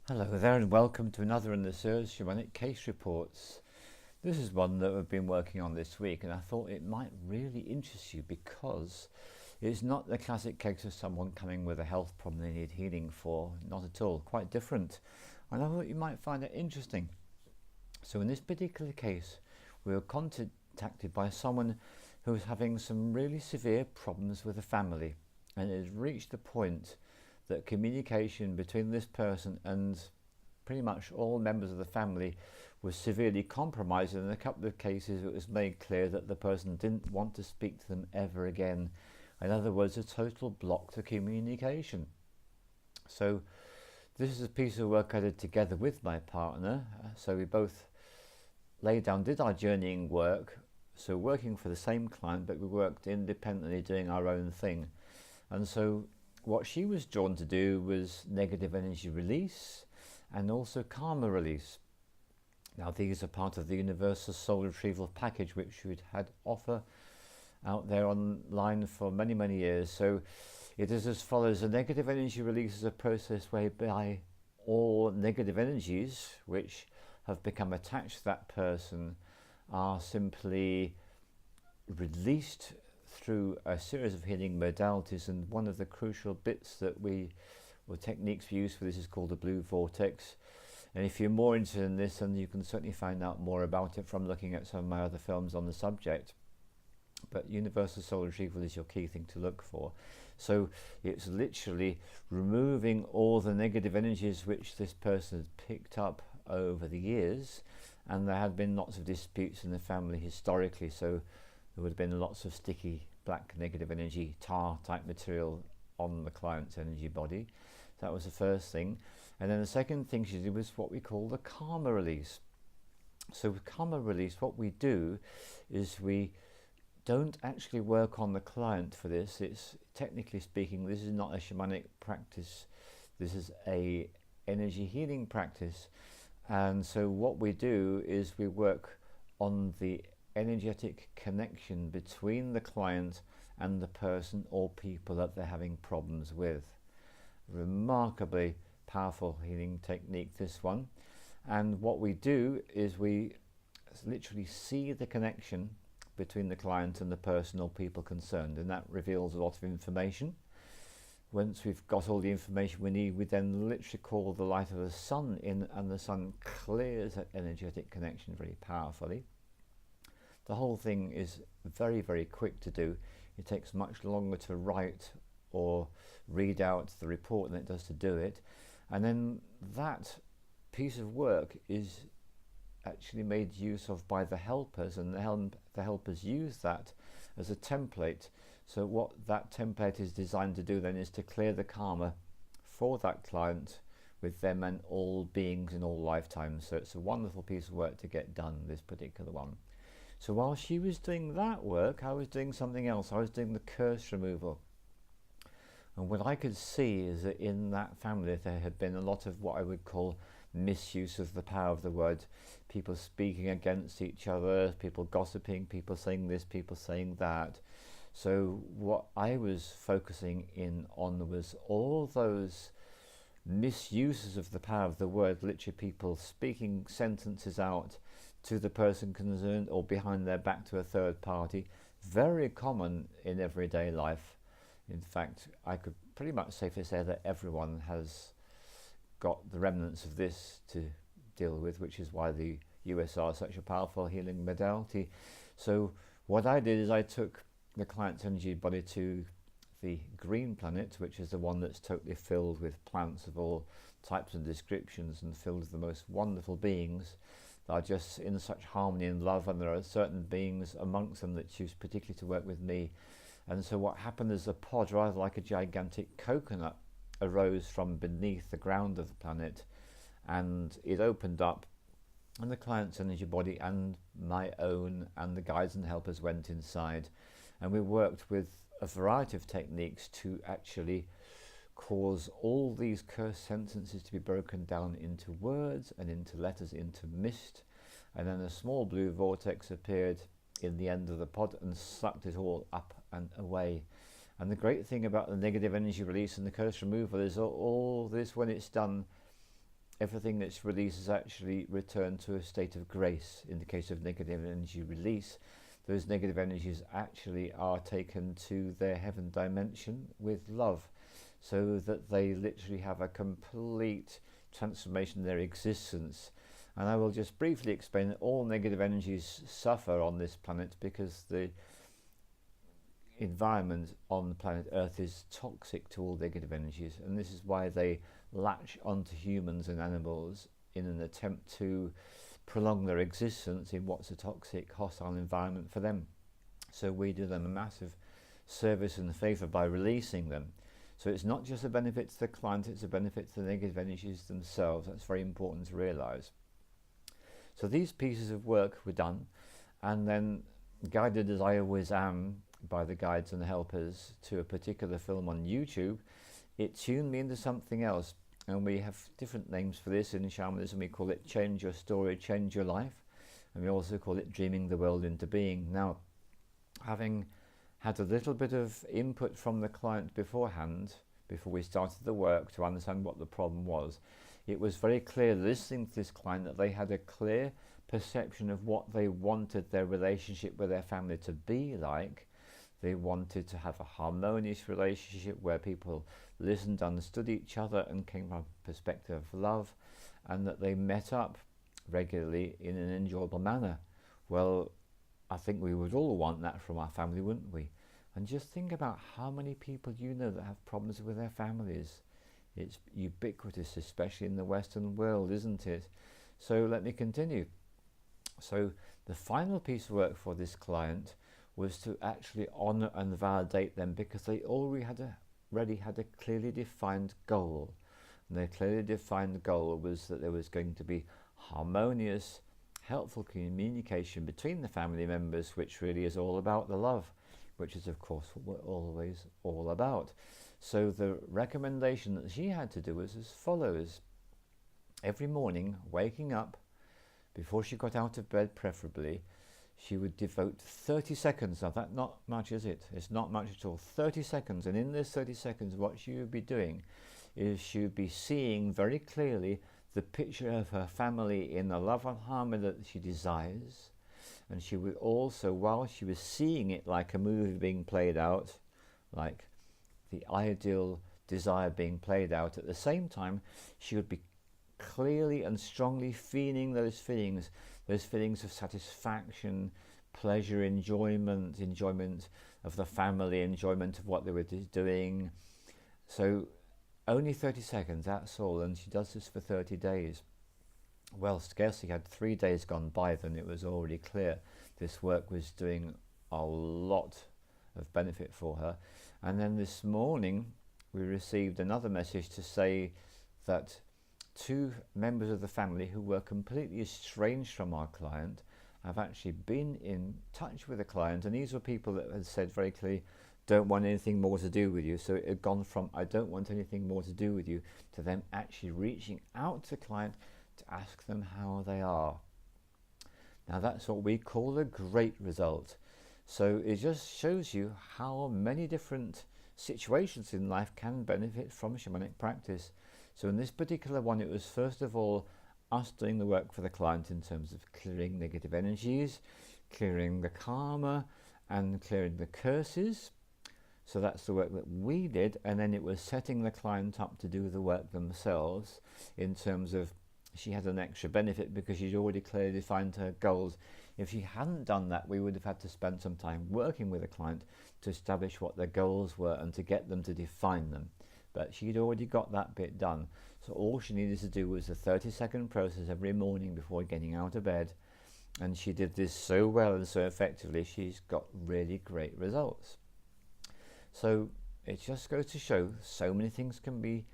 Hello there and welcome to another in the series Shamanic Case Reports. This is one that we've been working on this week and I thought it might really interest you because it's not the classic case of someone coming with a health problem they need healing for, not at all, quite different. And I thought you might find it interesting. So in this particular case we were contacted by someone who was having some really severe problems with a family, and it had reached the point that communication between this person and pretty much all members of the family was severely compromised, and in a couple of cases it was made clear that the person didn't want to speak to them ever again. In other words, a total block to communication. So this is a piece of work I did together with my partner. So we both laid down, did our journeying work, so working for the same client, but we worked independently doing our own thing. And so what she was drawn to do was negative energy release and also karma release. Now these are part of the universal soul retrieval package which we'd had offer out there online for many years. So it is as follows: a negative energy release is a process whereby all negative energies which have become attached to that person are simply released through a series of healing modalities, and one of the crucial bits that or techniques we use for this is called the blue vortex. And if you're more interested in this, then you can certainly find out more about it from looking at some of my other films on the subject. But universal soul retrieval is your key thing to look for. So it's literally removing all the negative energies which this person has picked up over the years, and there had been lots of disputes in the family historically, so there would have been lots of sticky black negative energy, tar type material on the client's energy body. So that was the first thing. And then the second thing she did was what we call the karma release. So with karma release, what we do is we don't actually work on the client for this. It's, technically speaking, this is not a shamanic practice. This is a energy healing practice. And so what we do is we work on the energetic connection between the client and the person or people that they're having problems with. Remarkably powerful healing technique, this one. And what we do is we literally see the connection between the client and the person or people concerned, and that reveals a lot of information. Once we've got all the information we need, we then literally call the light of the sun in, and the sun clears that energetic connection very powerfully. The whole thing is very quick to do. It takes much longer to write or read out the report than it does to do it. And then that piece of work is actually made use of by the helpers, and the helpers use that as a template. So what that template is designed to do then is to clear the karma for that client with them and all beings in all lifetimes. So it's a wonderful piece of work to get done, this particular one. So while she was doing that work, I was doing something else. I was doing the curse removal. And what I could see is that in that family there had been a lot of what I would call misuse of the power of the word. People speaking against each other, people gossiping, people saying this, people saying that. So what I was focusing in on was all those misuses of the power of the word, literally people speaking sentences out to the person concerned or behind their back to a third party. Very common in everyday life. In fact, I could pretty much safely say that everyone has got the remnants of this to deal with, which is why the USR is such a powerful healing modality. So what I did is I took the client's energy body to the green planet, which is the one that's totally filled with plants of all types and descriptions and filled with the most wonderful beings that are just in such harmony and love, and there are certain beings amongst them that choose particularly to work with me. And so what happened is a pod, rather like a gigantic coconut, arose from beneath the ground of the planet, and it opened up, and the client's energy body and my own and the guides and helpers went inside, and we worked with a variety of techniques to actually cause all these cursed sentences to be broken down into words and into letters, into mist, and then a small blue vortex appeared in the end of the pod and sucked it all up and away. And the great thing about the negative energy release and the curse removal is all this, when it's done, everything that's released is actually returned to a state of grace. In the case of negative energy release, those negative energies actually are taken to their heaven dimension with love, so that they literally have a complete transformation in their existence. And I will just briefly explain that all negative energies suffer on this planet because the environment on the planet Earth is toxic to all negative energies, and this is why they latch onto humans and animals in an attempt to prolong their existence in what's a toxic, hostile environment for them. So we do them a massive service and favour by releasing them. So it's not just a benefit to the client, it's a benefit to the negative energies themselves. That's very important to realise. So these pieces of work were done, and then, guided as I always am by the guides and the helpers to a particular film on YouTube, it tuned me into something else. And we have different names for this in shamanism. We call it change your story, change your life, and we also call it dreaming the world into being. Now, having had a little bit of input from the client beforehand, before we started the work, to understand what the problem was, it was very clear listening to this client that they had a clear perception of what they wanted their relationship with their family to be like. They wanted to have a harmonious relationship where people listened, understood each other, and came from a perspective of love, and that they met up regularly in an enjoyable manner. Well, I think we would all want that from our family, wouldn't we? And just think about how many people you know that have problems with their families. It's ubiquitous, especially in the Western world, isn't it? So let me continue. So the final piece of work for this client was to actually honour and validate them, because they already had a clearly defined goal. And their clearly defined goal was that there was going to be harmonious, helpful communication between the family members, which really is all about the love, which is of course what we're always all about. So the recommendation that she had to do was as follows. Every morning, waking up, before she got out of bed preferably, she would devote 30 seconds. Now that not much, is it? It's not much at all. 30 seconds. And in those 30 seconds, what she would be doing is she would be seeing very clearly the picture of her family in the love and harmony that she desires. And she would also, while she was seeing it like a movie being played out, like the ideal desire being played out, at the same time, she would be clearly and strongly feeling those feelings of satisfaction, pleasure, enjoyment of the family, enjoyment of what they were doing. So only 30 seconds, that's all, and she does this for 30 days. Well, scarcely had 3 days gone by than it was already clear this work was doing a lot of benefit for her. And then this morning we received another message to say that 2 members of the family who were completely estranged from our client have actually been in touch with the client, and these were people that had said very clearly, don't want anything more to do with you. So it had gone from I don't want anything more to do with you to them actually reaching out to the client to ask them how they are. Now that's what we call a great result. So it just shows you how many different situations in life can benefit from shamanic practice. So in this particular one, it was first of all us doing the work for the client in terms of clearing negative energies, clearing the karma, and clearing the curses. So that's the work that we did, and then it was setting the client up to do the work themselves in terms of she had an extra benefit because she'd already clearly defined her goals. If she hadn't done that, we would have had to spend some time working with the client to establish what their goals were and to get them to define them. But she'd already got that bit done. So all she needed to do was a 30-second process every morning before getting out of bed. And she did this so well and so effectively, she's got really great results. So it just goes to show so many things can be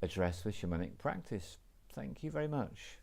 addressed with shamanic practice. Thank you very much.